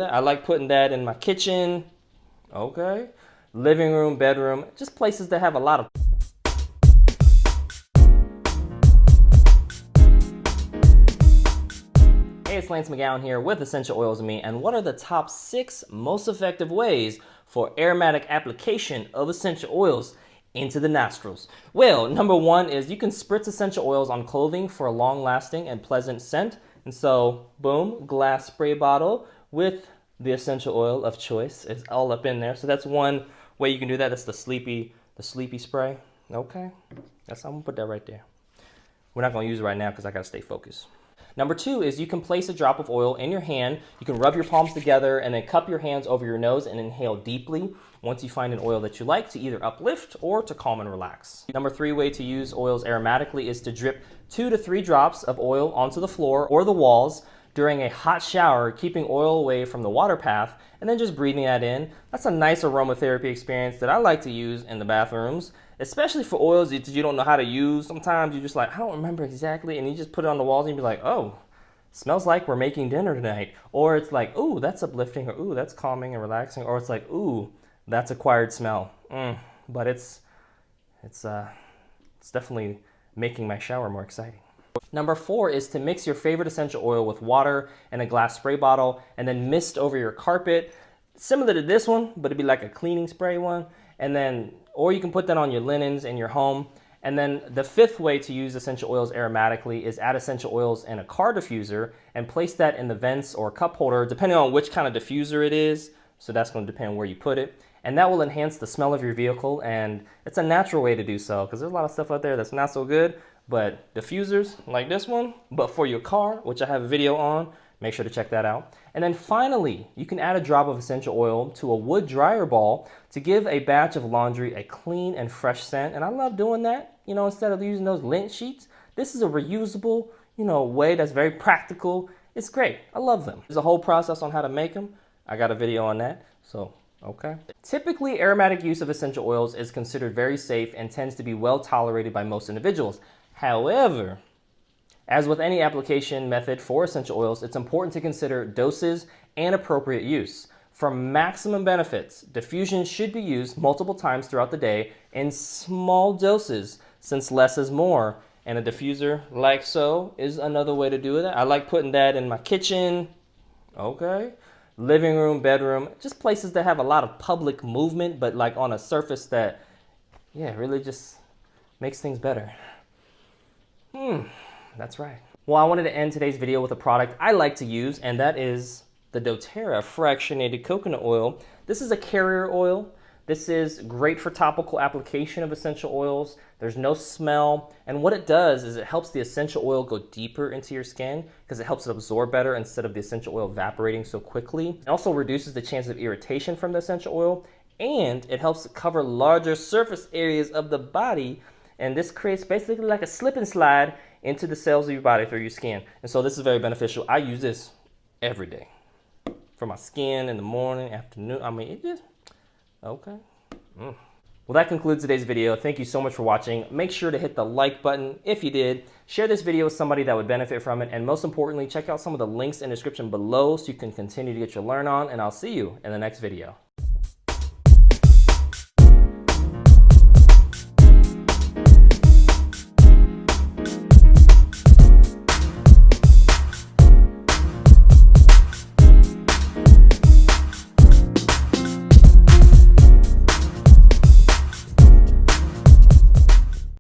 I like putting that in my kitchen, okay, living room, bedroom, just places that have a lot of. Hey, it's Lance McGowan here with Essential Oils and Me, and what are the top 6 most effective ways for aromatic application of essential oils into the nostrils? Well, number 1 is you can spritz essential oils on clothing for a long-lasting and pleasant scent. And so, boom, glass spray bottle with the essential oil of choice. It's all up in there. So that's one way you can do that. That's the sleepy spray. Okay, I'm gonna put that right there. We're not gonna use it right now because I gotta stay focused. Number 2 is you can place a drop of oil in your hand. You can rub your palms together and then cup your hands over your nose and inhale deeply once you find an oil that you like to either uplift or to calm and relax. Number 3 way to use oils aromatically is to drip 2 to 3 drops of oil onto the floor or the walls during a hot shower, keeping oil away from the water path and then just breathing that in. That's a nice aromatherapy experience that I like to use in the bathrooms, especially for oils that you don't know how to use. Sometimes you're just like, I don't remember exactly, and you just put it on the walls and you be like, oh, smells like we're making dinner tonight. Or it's like, ooh, that's uplifting, or ooh, that's calming and relaxing, or it's like, ooh, that's acquired smell. But it's definitely making my shower more exciting. Number 4 is to mix your favorite essential oil with water and a glass spray bottle and then mist over your carpet. Similar to this one, but it'd be like a cleaning spray one. And then, or you can put that on your linens in your home. And then the 5th way to use essential oils aromatically is add essential oils in a car diffuser and place that in the vents or cup holder, depending on which kind of diffuser it is. So that's going to depend where you put it. And that will enhance the smell of your vehicle. And it's a natural way to do so because there's a lot of stuff out there that's not so good. But diffusers like this one, but for your car, which I have a video on, make sure to check that out. And then finally, you can add a drop of essential oil to a wood dryer ball to give a batch of laundry a clean and fresh scent. And I love doing that, instead of using those lint sheets. This is a reusable, way that's very practical. It's great. I love them. There's a whole process on how to make them. I got a video on that, so okay. Typically, aromatic use of essential oils is considered very safe and tends to be well tolerated by most individuals. However, as with any application method for essential oils, it's important to consider doses and appropriate use. For maximum benefits, diffusion should be used multiple times throughout the day in small doses, since less is more. And a diffuser like so is another way to do it. I like putting that in my kitchen, okay, living room, bedroom, just places that have a lot of public movement, but like on a surface that, really just makes things better. That's right. Well, I wanted to end today's video with a product I like to use, and that is the doTERRA fractionated coconut oil. This is a carrier oil. This is great for topical application of essential oils. There's no smell, and what it does is it helps the essential oil go deeper into your skin because it helps it absorb better instead of the essential oil evaporating so quickly. It also reduces the chance of irritation from the essential oil, and it helps cover larger surface areas of the body. And this creates basically like a slip and slide into the cells of your body through your skin. And so this is very beneficial. I use this every day for my skin in the morning, afternoon. I mean, it just, okay. Well, that concludes today's video. Thank you so much for watching. Make sure to hit the like button if you did. Share this video with somebody that would benefit from it. And most importantly, check out some of the links in the description below so you can continue to get your learn on. And I'll see you in the next video.